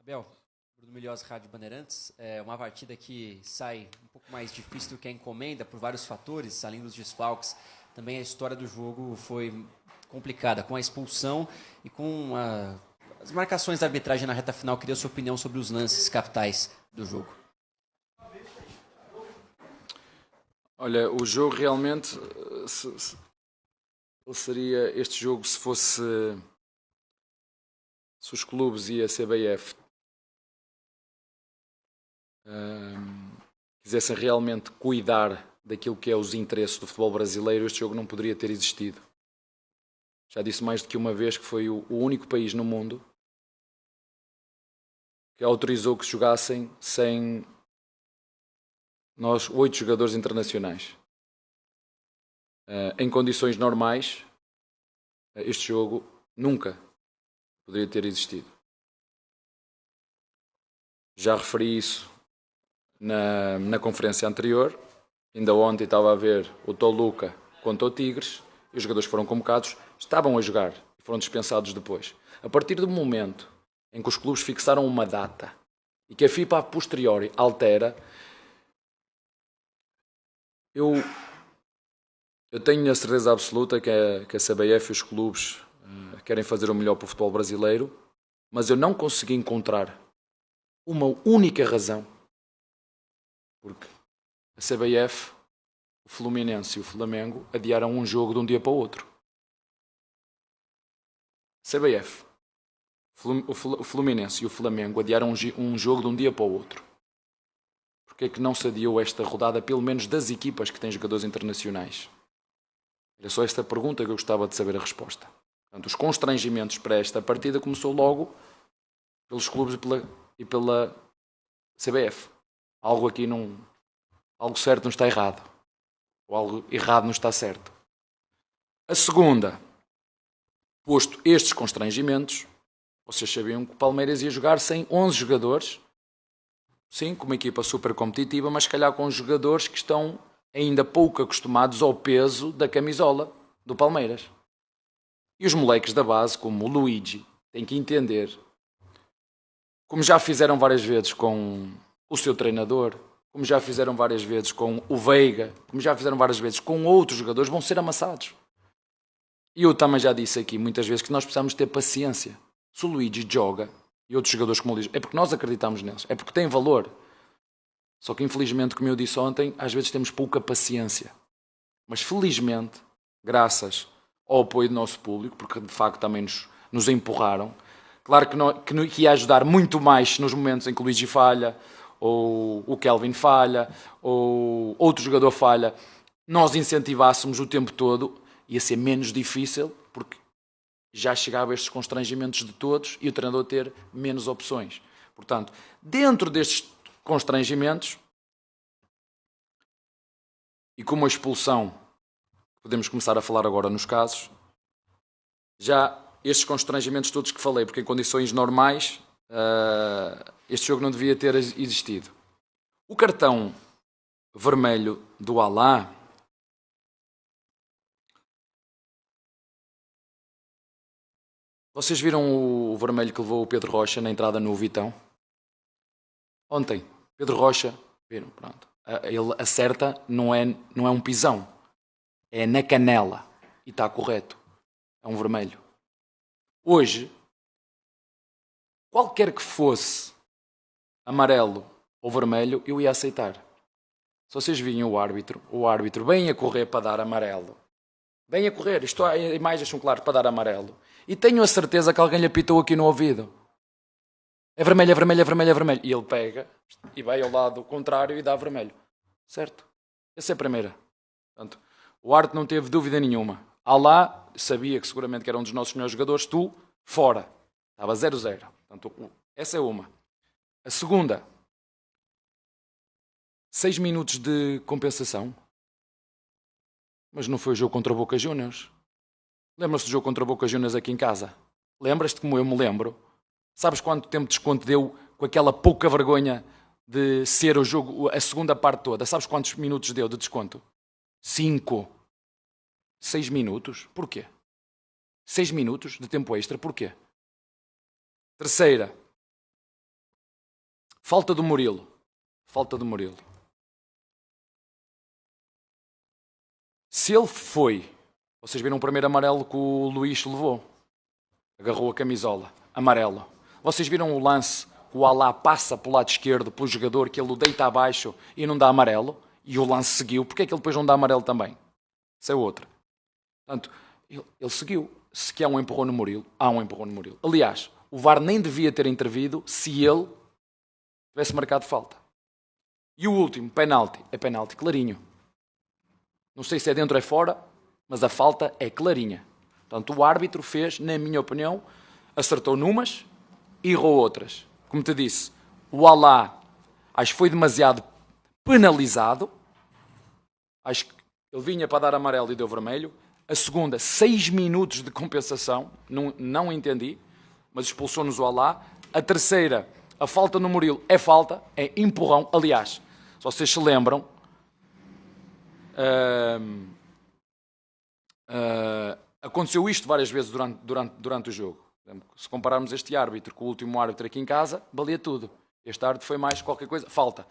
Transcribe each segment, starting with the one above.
Abel, Bruno Milhões, Rádio Bandeirantes. É uma partida que sai um pouco mais difícil do que a encomenda por vários fatores, além dos desfalques. Também a história do jogo foi complicada, com a expulsão e com as marcações da arbitragem na reta final. Queria a sua opinião sobre os lances capitais do jogo. Olha, o jogo realmente ele seria este jogo se fosse se os clubes e a CBF quisessem realmente cuidar daquilo que é os interesses do futebol brasileiro, este jogo não poderia ter existido. Já disse mais do que uma vez que foi o único país no mundo que autorizou que jogassem sem nós 8 jogadores internacionais. Em condições normais, este jogo nunca poderia ter existido. Já referi isso na conferência anterior. Ainda ontem estava a ver o Toluca contra o Tigres e os jogadores foram convocados, estavam a jogar e foram dispensados depois. A partir do momento em que os clubes fixaram uma data e que a FIFA a posteriori altera, eu tenho a certeza absoluta que a CBF e os clubes querem fazer o melhor para o futebol brasileiro, mas eu não consegui encontrar uma única razão porque a CBF, o Fluminense e o Flamengo adiaram um jogo de um dia para o outro. CBF, o Fluminense e o Flamengo adiaram um jogo de um dia para o outro. Porque é que não se adiou esta rodada, pelo menos das equipas que têm jogadores internacionais? Era só esta pergunta que eu gostava de saber a resposta. Portanto, os constrangimentos para esta partida começou logo pelos clubes e pela CBF. Algo certo não está errado. Ou algo errado não está certo. A segunda, posto estes constrangimentos, vocês sabiam que o Palmeiras ia jogar sem 11 jogadores. Sim, com uma equipa super competitiva, mas se calhar com jogadores que estão ainda pouco acostumados ao peso da camisola do Palmeiras. E os moleques da base, como o Luigi, têm que entender, como já fizeram várias vezes com o seu treinador, como já fizeram várias vezes com o Veiga, como já fizeram várias vezes com outros jogadores, vão ser amassados. E eu também já disse aqui muitas vezes que nós precisamos ter paciência. Se o Luigi joga, e outros jogadores como o Luigi, é porque nós acreditamos neles, é porque têm valor. Só que infelizmente, como eu disse ontem, às vezes temos pouca paciência. Mas felizmente, graças ao apoio do nosso público, porque de facto também nos empurraram, claro que ia ajudar muito mais nos momentos em que o Luigi falha, ou o Kelvin falha, ou outro jogador falha, nós incentivássemos o tempo todo, ia ser menos difícil, porque já chegava a estes constrangimentos de todos e o treinador ter menos opções. Portanto, dentro destes constrangimentos, e com uma expulsão, podemos começar a falar agora nos casos, já estes constrangimentos todos que falei, porque em condições normais este jogo não devia ter existido. O cartão vermelho do Alá, vocês viram o vermelho que levou o Pedro Rocha na entrada no Vitão? Ontem, Pedro Rocha, viram, pronto. Ele acerta, não é um pisão, é na canela e está correto, é um vermelho. Hoje, qualquer que fosse amarelo ou vermelho, eu ia aceitar. Se vocês viam o árbitro bem a correr para dar amarelo, bem a correr, isto há imagens são claras para dar amarelo, e tenho a certeza que alguém lhe apitou aqui no ouvido. É vermelho, é vermelho, é vermelho, é vermelho. E ele pega e vai ao lado contrário e dá vermelho. Certo? Essa é a primeira. Portanto, o árbitro não teve dúvida nenhuma. Alá sabia que seguramente que era um dos nossos melhores jogadores. Tu, fora. Estava 0-0. Portanto, essa é uma. A segunda. 6 minutos de compensação. Mas não foi o jogo contra o Boca Juniors. Lembras-te do jogo contra o Boca Juniors aqui em casa? Lembras-te como eu me lembro? Sabes quanto tempo de desconto deu com aquela pouca vergonha de ser o jogo, a segunda parte toda? Sabes quantos minutos deu de desconto? 5. 6 minutos? Porquê? 6 minutos de tempo extra? Porquê? Terceira. Falta do Murilo. Falta do Murilo. Se ele foi... Vocês viram o primeiro amarelo que o Luís levou? Agarrou a camisola. Amarelo. Vocês viram o lance que o Alá passa para o lado esquerdo pelo jogador, que ele o deita abaixo e não dá amarelo? E o lance seguiu. Porquê é que ele depois não dá amarelo também? Isso é outra. Portanto, ele seguiu. Se que há um empurrão no Murilo, há um empurrão no Murilo. Aliás, o VAR nem devia ter intervido se ele tivesse marcado falta. E o último, penalti. É penalti clarinho. Não sei se é dentro ou é fora, mas a falta é clarinha. Portanto, o árbitro fez, na minha opinião, acertou numas e errou outras. Como te disse, o Alá acho que foi demasiado penalizado. Acho que ele vinha para dar amarelo e deu vermelho. A segunda, 6 minutos de compensação. Não entendi, mas expulsou-nos o Alá. A terceira, a falta no Murilo é falta, é empurrão. Aliás, se vocês se lembram, aconteceu isto várias vezes durante o jogo. Se compararmos este árbitro com o último árbitro aqui em casa, valia tudo. Este árbitro foi mais qualquer coisa. Falta,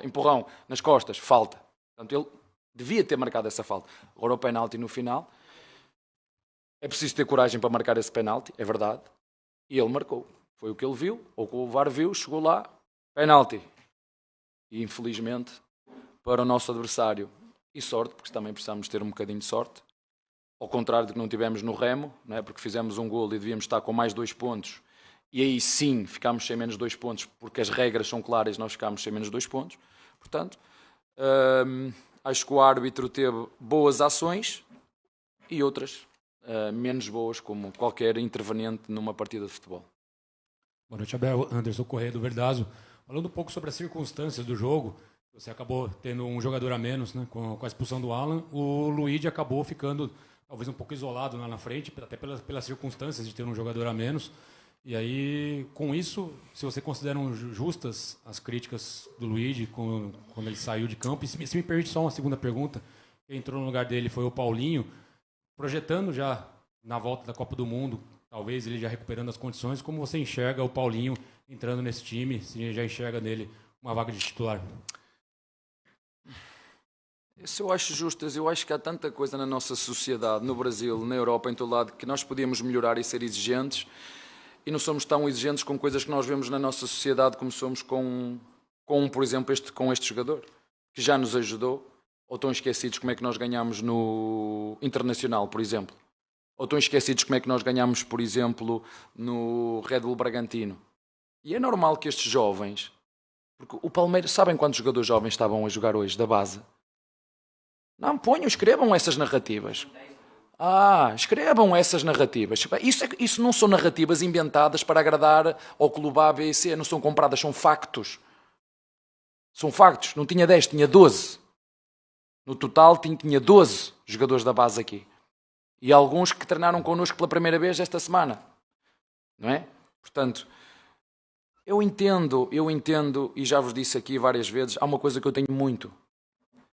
empurrão nas costas, falta. Portanto, ele devia ter marcado essa falta. Agora o penalti no final. É preciso ter coragem para marcar esse penalti, é verdade. E ele marcou. Foi o que ele viu, ou que o VAR viu, chegou lá, penalti. E infelizmente, para o nosso adversário, e sorte, porque também precisamos ter um bocadinho de sorte, ao contrário do que não tivemos no Remo, não é? Porque fizemos um golo e devíamos estar com mais 2 pontos, e aí sim ficámos sem menos 2 pontos, porque as regras são claras e nós ficámos sem menos 2 pontos. Portanto, acho que o árbitro teve boas ações e outras menos boas, como qualquer interveniente numa partida de futebol. Boa noite, Abel. Anderson Corrêa do Verdazo. Falando um pouco sobre as circunstâncias do jogo, você acabou tendo um jogador a menos, né, com a expulsão do Alan. O Luigi acabou ficando talvez um pouco isolado lá na frente, até pelas circunstâncias de ter um jogador a menos. E aí, com isso, se você considera justas as críticas do Luigi quando ele saiu de campo, e se me permite só uma segunda pergunta, quem entrou no lugar dele foi o Paulinho, projetando já na volta da Copa do Mundo, talvez ele já recuperando as condições, como você enxerga o Paulinho entrando nesse time, se já enxerga nele uma vaga de titular? Isso eu acho justas. Eu acho que há tanta coisa na nossa sociedade, no Brasil, na Europa, em todo lado, que nós podíamos melhorar e ser exigentes, e não somos tão exigentes com coisas que nós vemos na nossa sociedade como somos por exemplo, com este jogador, que já nos ajudou, ou estão esquecidos como é que nós ganhámos no Internacional, por exemplo. Ou estão esquecidos como é que nós ganhámos, por exemplo, no Red Bull Bragantino. E é normal que estes jovens... Porque o Palmeiras... Sabem quantos jogadores jovens estavam a jogar hoje, da base? Não, escrevam essas narrativas. Escrevam essas narrativas. Isso não são narrativas inventadas para agradar ao clube A, B e C. Não são compradas, são factos. São factos. Não tinha 10, tinha 12. No total tinha 12 jogadores da base aqui. E alguns que treinaram connosco pela primeira vez esta semana. Não é? Portanto, eu entendo, e já vos disse aqui várias vezes, há uma coisa que eu tenho muito.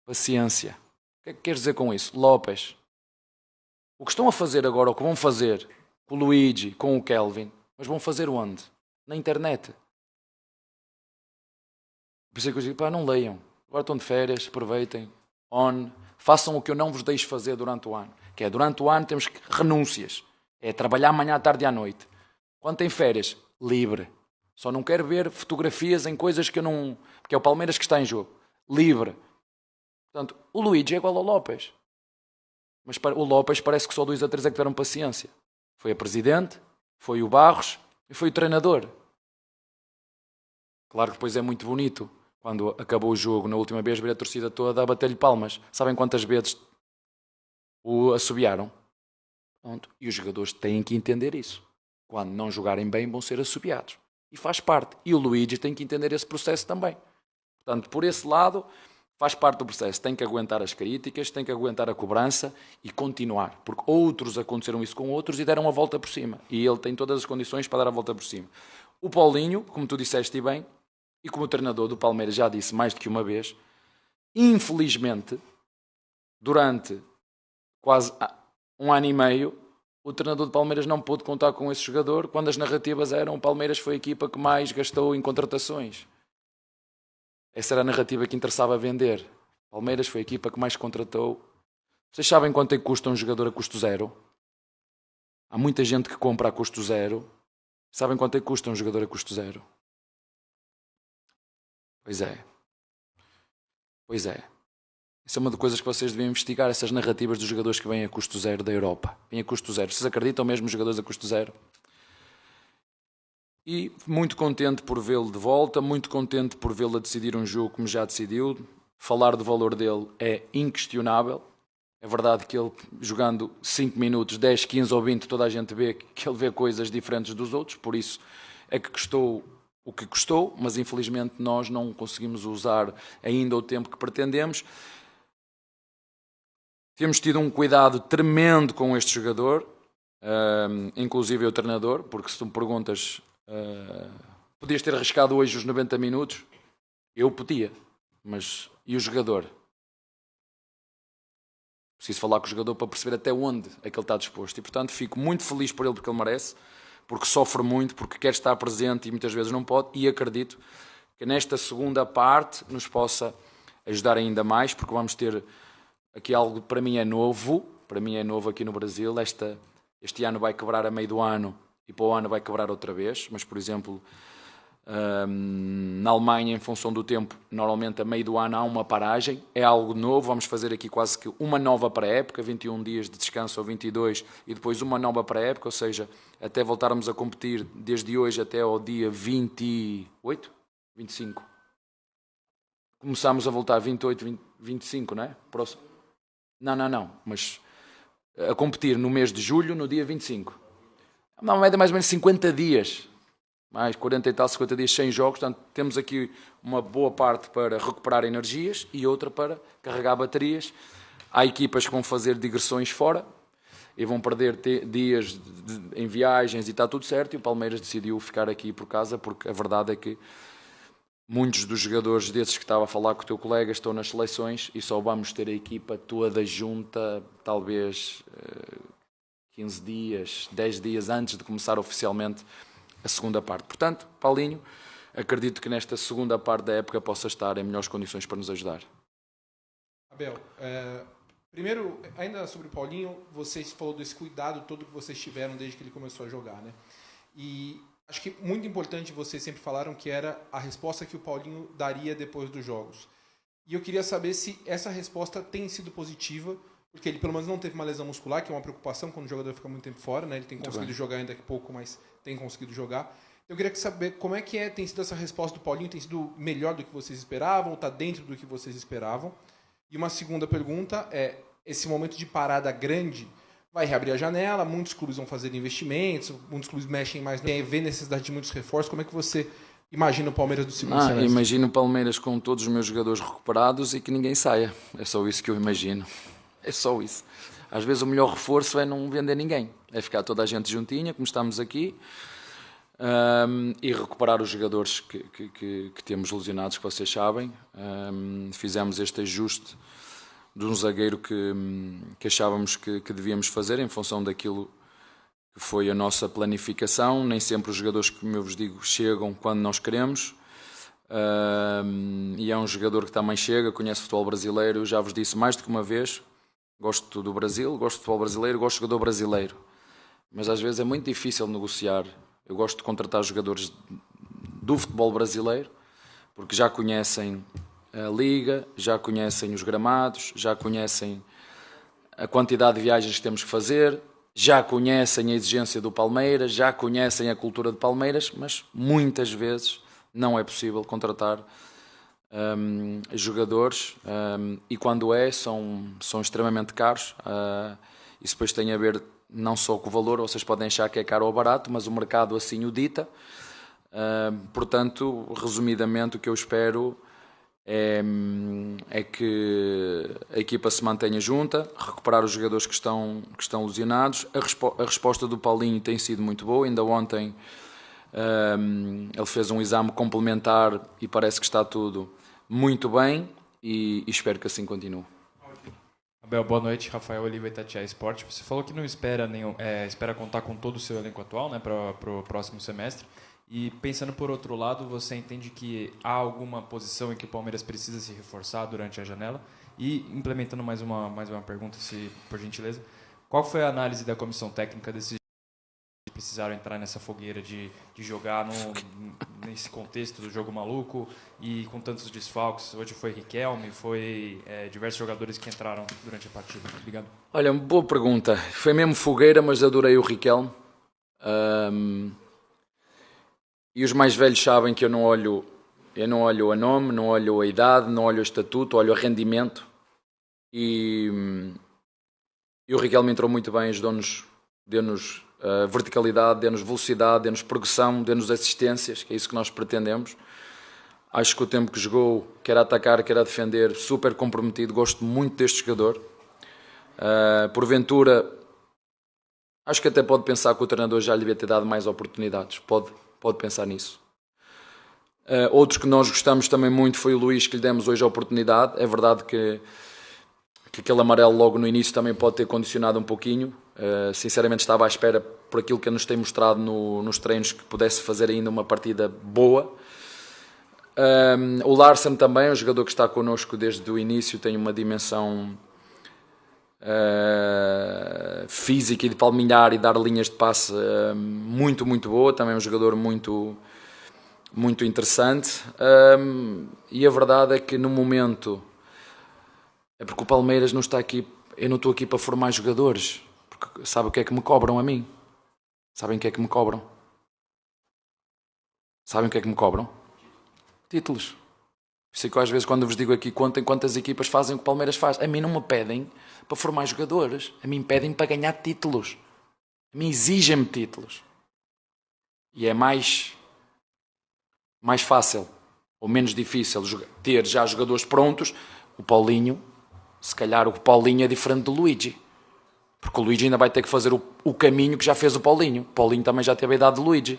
Paciência. O que é que queres dizer com isso? Lopes. O que estão a fazer agora, o que vão fazer com o Luigi, com o Kelvin, mas vão fazer onde? Na internet. Por isso é que eu digo, não leiam. Agora estão de férias, aproveitem. Façam o que eu não vos deixo fazer durante o ano. Que é, durante o ano temos renúncias. É trabalhar amanhã, à tarde e à noite. Quando tem férias, livre. Só não quero ver fotografias em coisas que eu não... Porque é o Palmeiras que está em jogo. Livre. Portanto, o Luigi é igual ao Lopes. Mas o Lopes parece que só 2 a 3 é que tiveram paciência. Foi a presidente, foi o Barros e foi o treinador. Claro que depois é muito bonito, quando acabou o jogo, na última vez, ver a torcida toda a bater-lhe palmas. Sabem quantas vezes o assobiaram? Pronto. E os jogadores têm que entender isso. Quando não jogarem bem, vão ser assobiados. E faz parte. E o Luigi tem que entender esse processo também. Portanto, por esse lado... Faz parte do processo, tem que aguentar as críticas, tem que aguentar a cobrança e continuar. Porque outros aconteceram isso com outros e deram a volta por cima. E ele tem todas as condições para dar a volta por cima. O Paulinho, como tu disseste bem, e como o treinador do Palmeiras já disse mais do que uma vez, infelizmente, durante quase 1 ano e meio, o treinador do Palmeiras não pôde contar com esse jogador quando as narrativas eram o Palmeiras foi a equipa que mais gastou em contratações. Essa era a narrativa que interessava vender. Palmeiras foi a equipa que mais contratou. Vocês sabem quanto é que custa um jogador a custo zero? Há muita gente que compra a custo zero. Sabem quanto é que custa um jogador a custo zero? Pois é. Pois é. Isso é uma das coisas que vocês deviam investigar, essas narrativas dos jogadores que vêm a custo zero da Europa. Vêm a custo zero. Vocês acreditam mesmo nos jogadores a custo zero? E muito contente por vê-lo de volta, muito contente por vê-lo a decidir um jogo como já decidiu. Falar do valor dele é inquestionável. É verdade que ele, jogando 5 minutos, 10, 15 ou 20, toda a gente vê que ele vê coisas diferentes dos outros, por isso é que custou o que custou, mas infelizmente nós não conseguimos usar ainda o tempo que pretendemos. Temos tido um cuidado tremendo com este jogador, inclusive o treinador, porque se tu me perguntas, podias ter arriscado hoje os 90 minutos? Eu podia, mas e o jogador? Preciso falar com o jogador para perceber até onde é que ele está disposto. E, portanto, fico muito feliz por ele, porque ele merece, porque sofre muito, porque quer estar presente e muitas vezes não pode. E acredito que nesta segunda parte nos possa ajudar ainda mais, porque vamos ter aqui algo que para mim é novo aqui no Brasil. Este ano vai quebrar a meio do ano e para o ano vai quebrar outra vez. Mas, por exemplo, na Alemanha, em função do tempo, normalmente a meio do ano há uma paragem, é algo novo, vamos fazer aqui quase que uma nova pré-época, 21 dias de descanso ou 22, e depois uma nova pré-época, ou seja, até voltarmos a competir desde hoje até ao dia 28, 25. Começámos a voltar 28, 25, não é? Próximo. Não, mas a competir no mês de julho, no dia 25. Uma média mais ou menos 50 dias. Mais 40 e tal, 50 dias sem jogos, portanto temos aqui uma boa parte para recuperar energias e outra para carregar baterias. Há equipas que vão fazer digressões fora e vão perder dias em viagens e está tudo certo, e o Palmeiras decidiu ficar aqui por casa, porque a verdade é que muitos dos jogadores desses que estava a falar com o teu colega estão nas seleções e só vamos ter a equipa toda junta talvez 15 dias, 10 dias antes de começar oficialmente a segunda parte. Portanto, Paulinho, acredito que nesta segunda parte da época possa estar em melhores condições para nos ajudar. Abel, primeiro, ainda sobre o Paulinho, vocês falou desse cuidado todo que vocês tiveram desde que ele começou a jogar, né? E acho que muito importante, vocês sempre falaram que era a resposta que o Paulinho daria depois dos jogos. E eu queria saber se essa resposta tem sido positiva, porque ele pelo menos não teve uma lesão muscular, que é uma preocupação quando o jogador fica muito tempo fora, né? Ele tem conseguido jogar ainda que pouco, mas tem conseguido jogar. Eu queria saber como é que tem sido essa resposta do Paulinho, tem sido melhor do que vocês esperavam, ou está dentro do que vocês esperavam? E uma segunda pergunta é, esse momento de parada grande vai reabrir a janela, muitos clubes vão fazer investimentos, muitos clubes mexem mais, vê necessidade de muitos reforços, como é que você imagina o Palmeiras do segundo semestre? Imagino o Palmeiras com todos os meus jogadores recuperados e que ninguém saia, é só isso que eu imagino. É só isso. Às vezes o melhor reforço é não vender ninguém. É ficar toda a gente juntinha, como estamos aqui, e recuperar os jogadores que temos lesionados, que vocês sabem. Fizemos este ajuste de um zagueiro que achávamos que devíamos fazer em função daquilo que foi a nossa planificação. Nem sempre os jogadores, como eu vos digo, chegam quando nós queremos. E é um jogador que também chega, conhece o futebol brasileiro. Eu já vos disse mais do que uma vez, gosto do Brasil, gosto do futebol brasileiro, gosto do jogador brasileiro, mas às vezes é muito difícil negociar. Eu gosto de contratar jogadores do futebol brasileiro, porque já conhecem a liga, já conhecem os gramados, já conhecem a quantidade de viagens que temos que fazer, já conhecem a exigência do Palmeiras, já conhecem a cultura de Palmeiras, mas muitas vezes não é possível contratar jogadores, e quando são extremamente caros. Isso depois tem a ver não só com o valor, vocês podem achar que é caro ou barato, mas o mercado assim o dita. Portanto, resumidamente, o que eu espero é que a equipa se mantenha junta, recuperar os jogadores que estão lesionados. A resposta do Paulinho tem sido muito boa. Ainda ontem ele fez um exame complementar e parece que está tudo muito bem, e espero que assim continue. Abel, boa noite. Rafael Oliva, Itatiaia Sport. Você falou que não espera contar com todo o seu elenco atual, né, para o próximo semestre. E pensando por outro lado, você entende que há alguma posição em que o Palmeiras precisa se reforçar durante a janela? E implementando mais uma pergunta, se por gentileza, qual foi a análise da comissão técnica desses que precisaram entrar nessa fogueira de jogar nesse contexto do jogo maluco e com tantos desfalques? Hoje foi Riquelme, foi diversos jogadores que entraram durante a partida. Obrigado. Olha, boa pergunta. Foi mesmo fogueira, mas adorei o Riquelme. E os mais velhos sabem que eu não olho a nome, não olho a idade, não olho o estatuto, olho a rendimento. E o Riquelme entrou muito bem, ajudou-nos, deu-nos verticalidade, deu-nos velocidade, deu-nos progressão, deu-nos assistências, que é isso que nós pretendemos. Acho que o tempo que jogou, quer a atacar, quer a defender, super comprometido, gosto muito deste jogador. Porventura, acho que até pode pensar que o treinador já lhe devia ter dado mais oportunidades, pode pensar nisso. Outros que nós gostamos também muito foi o Luís, que lhe demos hoje a oportunidade. É verdade que aquele amarelo logo no início também pode ter condicionado um pouquinho. Sinceramente estava à espera, por aquilo que nos tem mostrado nos treinos, que pudesse fazer ainda uma partida boa. O Larsen também, um jogador que está connosco desde o início, tem uma dimensão física e de palmilhar e dar linhas de passe muito, muito boa. Também um jogador muito, muito interessante. E a verdade é que no momento... É porque o Palmeiras não está aqui... Eu não estou aqui para formar jogadores. Porque sabe o que é que me cobram a mim? Sabem o que é que me cobram? Sabem o que é que me cobram? Títulos. Por isso é que eu, às vezes, quando vos digo aqui, contem quantas equipas fazem o que o Palmeiras faz. A mim não me pedem para formar jogadores. A mim pedem para ganhar títulos. A mim exigem-me títulos. E é mais fácil ou menos difícil ter já jogadores prontos. O Paulinho, se calhar o Paulinho é diferente do Luigi. Porque o Luigi ainda vai ter que fazer o caminho que já fez o Paulinho. O Paulinho também já teve a idade de Luigi.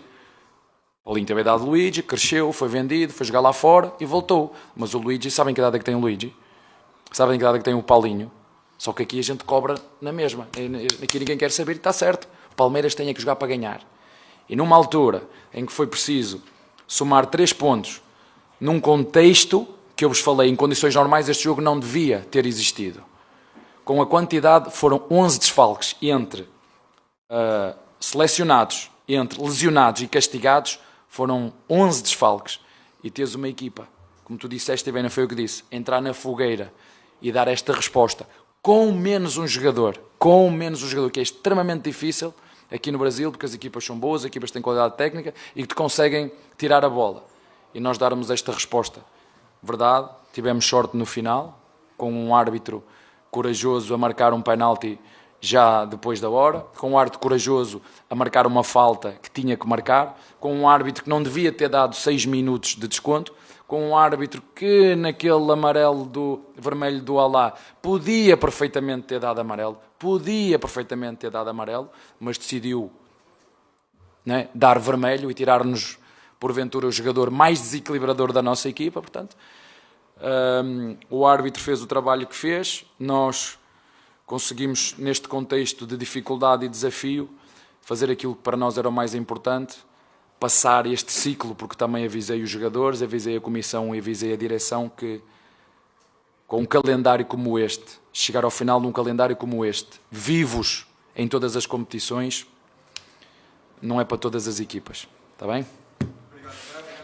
O Paulinho teve a idade de Luigi, cresceu, foi vendido, foi jogar lá fora e voltou. Mas o Luigi, sabem que idade é que tem o Luigi? Sabem que idade é que tem o Paulinho? Só que aqui a gente cobra na mesma. Aqui ninguém quer saber e está certo. O Palmeiras tem que jogar para ganhar. E numa altura em que foi preciso somar 3 pontos num contexto que eu vos falei, em condições normais este jogo não devia ter existido. Com a quantidade, foram 11 desfalques entre selecionados, entre lesionados e castigados, foram 11 desfalques. E tens uma equipa, como tu disseste, e bem, não foi o que disse, entrar na fogueira e dar esta resposta com menos um jogador, que é extremamente difícil aqui no Brasil, porque as equipas são boas, as equipas têm qualidade técnica e que te conseguem tirar a bola. E nós darmos esta resposta. Verdade, tivemos sorte no final, com um árbitro corajoso a marcar um penalti já depois da hora, com um árbitro corajoso a marcar uma falta que tinha que marcar, com um árbitro que não devia ter dado 6 minutos de desconto, com um árbitro que naquele vermelho do Alá podia perfeitamente ter dado amarelo, mas decidiu, né, dar vermelho e tirar-nos porventura o jogador mais desequilibrador da nossa equipa. Portanto, o árbitro fez o trabalho que fez, nós conseguimos, neste contexto de dificuldade e desafio, fazer aquilo que para nós era o mais importante, passar este ciclo, porque também avisei os jogadores, avisei a comissão e avisei a direção que com um calendário como este, chegar ao final de um calendário como este, vivos em todas as competições, não é para todas as equipas. Está bem? Obrigado.